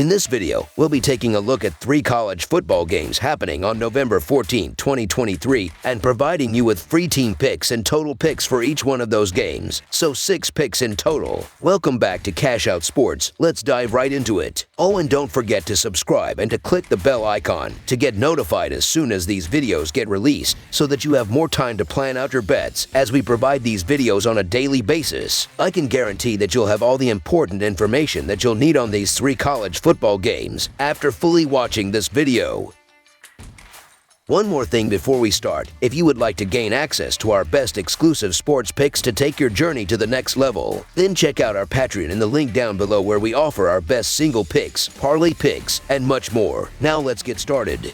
In this video, we'll be taking a look at 3 college football games happening on November 14, 2023, and providing you with free team picks and total picks for each one of those games, so 6 picks in total. Welcome back to Cash Out Sports. Let's dive right into it. Oh, and don't forget to subscribe and to click the bell icon to get notified as soon as these videos get released, so that you have more time to plan out your bets as we provide these videos on a daily basis. I can guarantee that you'll have all the important information that you'll need on these 3 college football games after fully watching this video. One more thing before we start. If you would like to gain access to our best exclusive sports picks to take your journey to the next level, then check out our Patreon in the link down below, where we offer our best single picks, parlay picks, and much more. Now let's get started.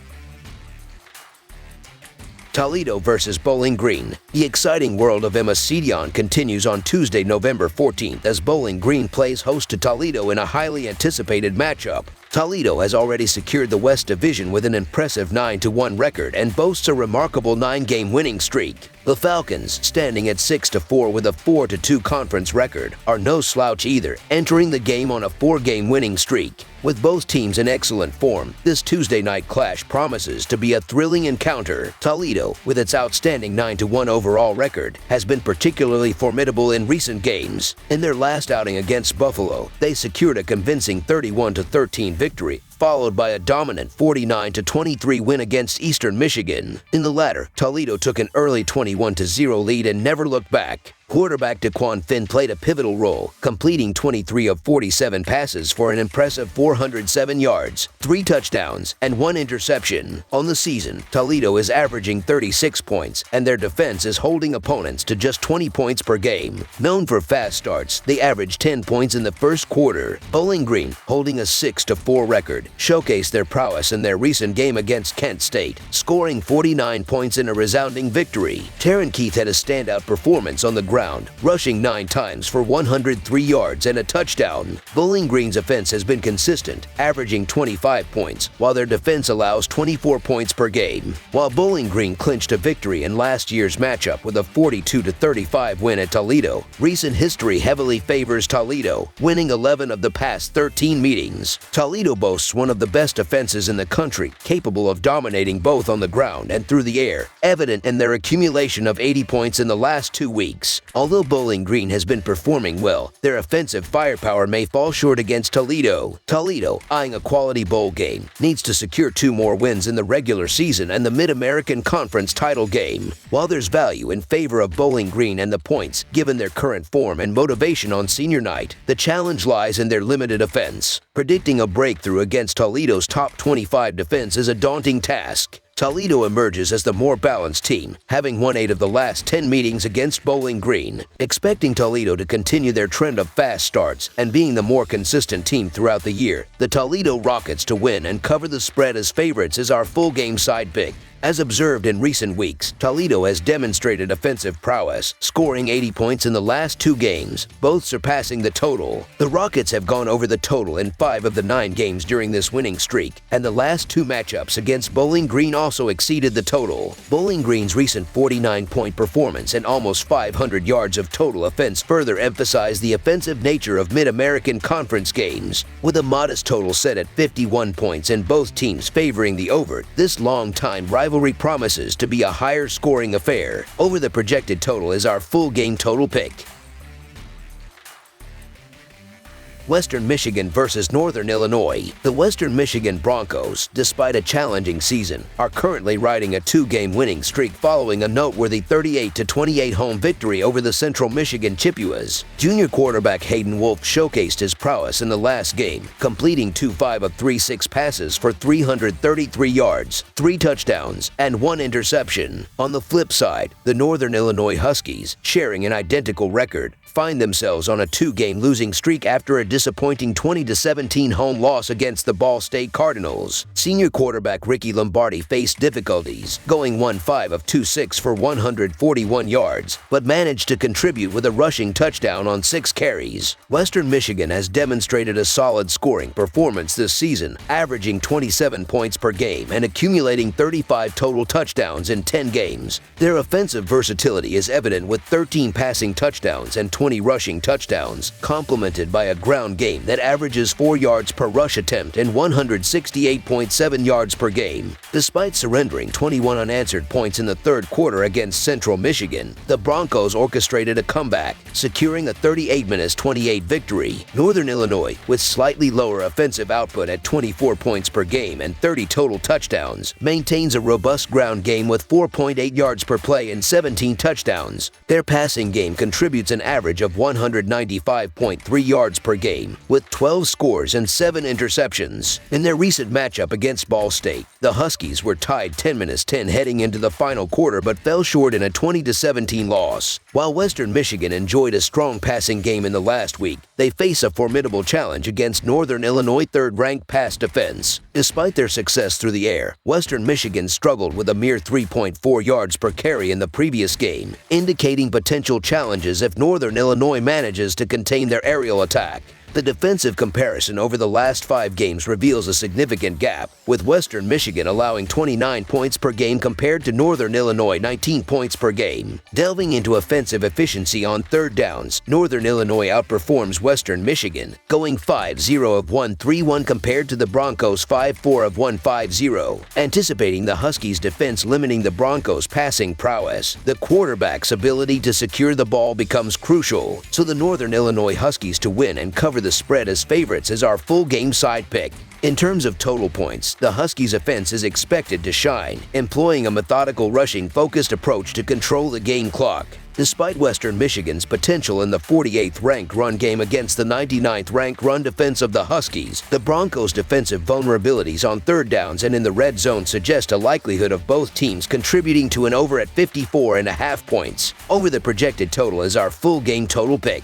Toledo versus Bowling Green. The exciting world of Emma Cedion continues on Tuesday, November 14th, as Bowling Green plays host to Toledo in a highly anticipated matchup. Toledo has already secured the West Division with an impressive 9-1 record and boasts a remarkable 9-game winning streak. The Falcons, standing at 6-4 with a 4-2 conference record, are no slouch either, entering the game on a 4-game winning streak. With both teams in excellent form, this Tuesday night clash promises to be a thrilling encounter. Toledo, with its outstanding 9-1 overall record, has been particularly formidable in recent games. In their last outing against Buffalo, they secured a convincing 31-13 victory, followed by a dominant 49-23 win against Eastern Michigan. In the latter, Toledo took an early 21-0 lead and never looked back. Quarterback Daquan Finn played a pivotal role, completing 23 of 47 passes for an impressive 407 yards, 3 touchdowns, and 1 interception. On the season, Toledo is averaging 36 points, and their defense is holding opponents to just 20 points per game. Known for fast starts, they averaged 10 points in the first quarter. Bowling Green, holding a 6-4 record, showcased their prowess in their recent game against Kent State, scoring 49 points in a resounding victory. Taryn Keith had a standout performance on the ground, rushing 9 times for 103 yards and a touchdown. Bowling Green's offense has been consistent, averaging 25 points, while their defense allows 24 points per game. While Bowling Green clinched a victory in last year's matchup with a 42-35 win at Toledo, recent history heavily favors Toledo, winning 11 of the past 13 meetings. Toledo boasts one of the best offenses in the country, capable of dominating both on the ground and through the air, evident in their accumulation of 80 points in the last 2 weeks. Although Bowling Green has been performing well, their offensive firepower may fall short against Toledo. Toledo, eyeing a quality bowl game, needs to secure 2 more wins in the regular season and the Mid-American Conference title game. While there's value in favor of Bowling Green and the points, given their current form and motivation on senior night, the challenge lies in their limited offense. Predicting a breakthrough against Toledo's top 25 defense is a daunting task. Toledo emerges as the more balanced team, having won 8 of the last 10 meetings against Bowling Green. Expecting Toledo to continue their trend of fast starts and being the more consistent team throughout the year, the Toledo Rockets to win and cover the spread as favorites is our full game side pick. As observed in recent weeks, Toledo has demonstrated offensive prowess, scoring 80 points in the last 2 games, both surpassing the total. The Rockets have gone over the total in 5 of the 9 games during this winning streak, and the last 2 matchups against Bowling Green also exceeded the total. Bowling Green's recent 49-point performance and almost 500 yards of total offense further emphasize the offensive nature of Mid-American Conference games. With a modest total set at 51 points and both teams favoring the over, this long-time rivalry promises to be a higher scoring affair. Over the projected total is our full game total pick. Western Michigan versus Northern Illinois. The Western Michigan Broncos, despite a challenging season, are currently riding a 2-game winning streak following a noteworthy 38-28 home victory over the Central Michigan Chippewas. Junior quarterback Hayden Wolf showcased his prowess in the last game, completing 5 of 36 passes for 333 yards, 3 touchdowns, and 1 interception. On the flip side, the Northern Illinois Huskies, sharing an identical record, find themselves on a 2-game losing streak after a disappointing 20-17 home loss against the Ball State Cardinals. Senior quarterback Ricky Lombardi faced difficulties, going 1-5 of 26 for 141 yards, but managed to contribute with a rushing touchdown on 6 carries. Western Michigan has demonstrated a solid scoring performance this season, averaging 27 points per game and accumulating 35 total touchdowns in 10 games. Their offensive versatility is evident with 13 passing touchdowns and 20 rushing touchdowns, complemented by a ground ground game that averages 4 yards per rush attempt and 168.7 yards per game. Despite surrendering 21 unanswered points in the third quarter against Central Michigan, the Broncos orchestrated a comeback, securing a 38-28 victory. Northern Illinois, with slightly lower offensive output at 24 points per game and 30 total touchdowns, maintains a robust ground game with 4.8 yards per play and 17 touchdowns. Their passing game contributes an average of 195.3 yards per game, with 12 scores and 7 interceptions. In their recent matchup against Ball State, the Huskies were tied 10-10 heading into the final quarter but fell short in a 20-17 loss. While Western Michigan enjoyed a strong passing game in the last week, they face a formidable challenge against Northern Illinois' third-ranked pass defense. Despite their success through the air, Western Michigan struggled with a mere 3.4 yards per carry in the previous game, indicating potential challenges if Northern Illinois manages to contain their aerial attack. The defensive comparison over the last 5 games reveals a significant gap, with Western Michigan allowing 29 points per game compared to Northern Illinois 19 points per game. Delving into offensive efficiency on third downs, Northern Illinois outperforms Western Michigan, going 5-0 of 1-3-1 compared to the Broncos 5-4 of 1-5-0. Anticipating the Huskies' defense limiting the Broncos' passing prowess, the quarterback's ability to secure the ball becomes crucial, so the Northern Illinois Huskies to win and cover the spread as favorites is our full game side pick. In terms of total points, the Huskies' offense is expected to shine, employing a methodical rushing-focused approach to control the game clock. Despite Western Michigan's potential in the 48th ranked run game against the 99th ranked run defense of the Huskies, the Broncos' defensive vulnerabilities on third downs and in the red zone suggest a likelihood of both teams contributing to an over at 54.5 points. Over the projected total is our full game total pick.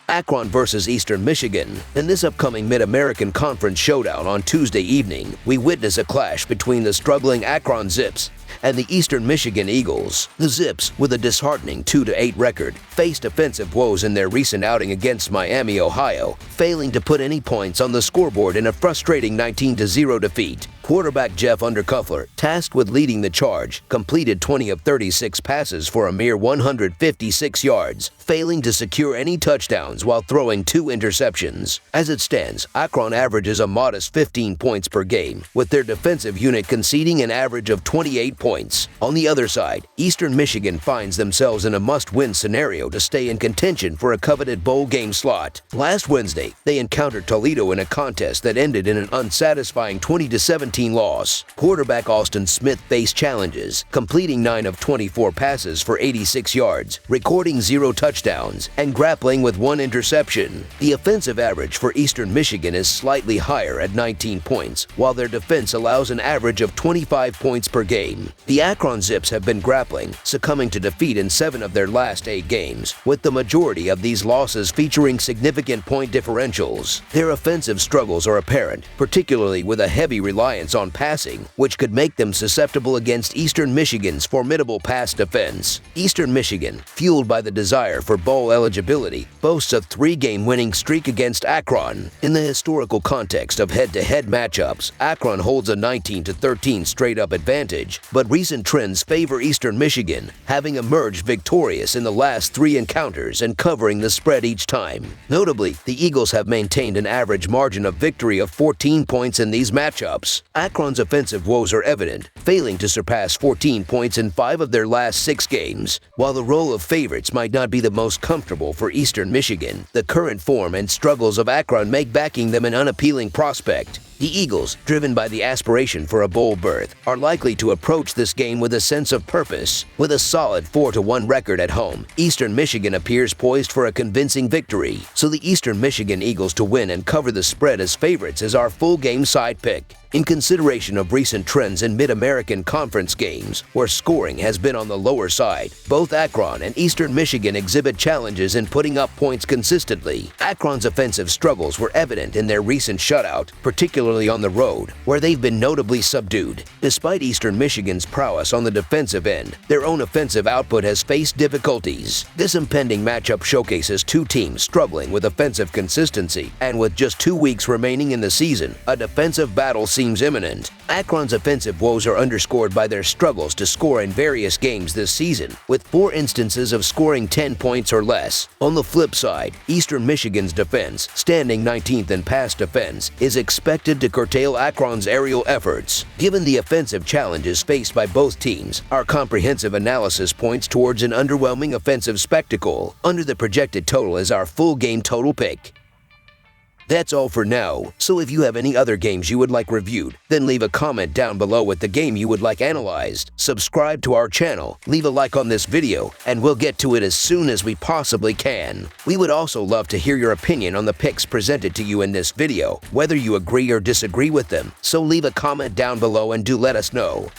Akron versus Eastern Michigan. In this upcoming Mid-American Conference showdown on Tuesday evening, we witness a clash between the struggling Akron Zips and the Eastern Michigan Eagles. The Zips, with a disheartening 2-8 record, faced offensive woes in their recent outing against Miami, Ohio, failing to put any points on the scoreboard in a frustrating 19-0 defeat. Quarterback Jeff Undercuffler, tasked with leading the charge, completed 20 of 36 passes for a mere 156 yards, failing to secure any touchdowns while throwing 2 interceptions. As it stands, Akron averages a modest 15 points per game, with their defensive unit conceding an average of 28 points. On the other side, Eastern Michigan finds themselves in a must-win scenario to stay in contention for a coveted bowl game slot. Last Wednesday, they encountered Toledo in a contest that ended in an unsatisfying 20-17 loss. Quarterback Austin Smith faced challenges, completing 9 of 24 passes for 86 yards, recording 0 touchdowns, and grappling with 1 interception. The offensive average for Eastern Michigan is slightly higher at 19 points, while their defense allows an average of 25 points per game. The Akron Zips have been grappling, succumbing to defeat in 7 of their last 8 games, with the majority of these losses featuring significant point differentials. Their offensive struggles are apparent, particularly with a heavy reliance on passing, which could make them susceptible against Eastern Michigan's formidable pass defense. Eastern Michigan, fueled by the desire for bowl eligibility, boasts a 3-game winning streak against Akron. In the historical context of head-to-head matchups, Akron holds a 19-13 straight-up advantage, but recent trends favor Eastern Michigan, having emerged victorious in the last 3 encounters and covering the spread each time. Notably, the Eagles have maintained an average margin of victory of 14 points in these matchups. Akron's offensive woes are evident, failing to surpass 14 points in 5 of their last 6 games. While the role of favorites might not be the most comfortable for Eastern Michigan, the current form and struggles of Akron make backing them an unappealing prospect. The Eagles, driven by the aspiration for a bowl berth, are likely to approach this game with a sense of purpose. With a solid 4-1 record at home, Eastern Michigan appears poised for a convincing victory, so the Eastern Michigan Eagles to win and cover the spread as favorites is our full game side pick. In consideration of recent trends in Mid-American Conference games, where scoring has been on the lower side, both Akron and Eastern Michigan exhibit challenges in putting up points consistently. Akron's offensive struggles were evident in their recent shutout, particularly particularly on the road, where they've been notably subdued. Despite Eastern Michigan's prowess on the defensive end, their own offensive output has faced difficulties. This impending matchup showcases two teams struggling with offensive consistency, and with just 2 weeks remaining in the season, a defensive battle seems imminent. Akron's offensive woes are underscored by their struggles to score in various games this season, with 4 instances of scoring 10 points or less. On the flip side, Eastern Michigan's defense, standing 19th in pass defense, is expected to curtail Akron's aerial efforts. Given the offensive challenges faced by both teams, our comprehensive analysis points towards an underwhelming offensive spectacle. Under the projected total is our full game total pick. That's all for now, so if you have any other games you would like reviewed, then leave a comment down below with the game you would like analyzed. Subscribe to our channel, leave a like on this video, and we'll get to it as soon as we possibly can. We would also love to hear your opinion on the picks presented to you in this video, whether you agree or disagree with them, so leave a comment down below and do let us know.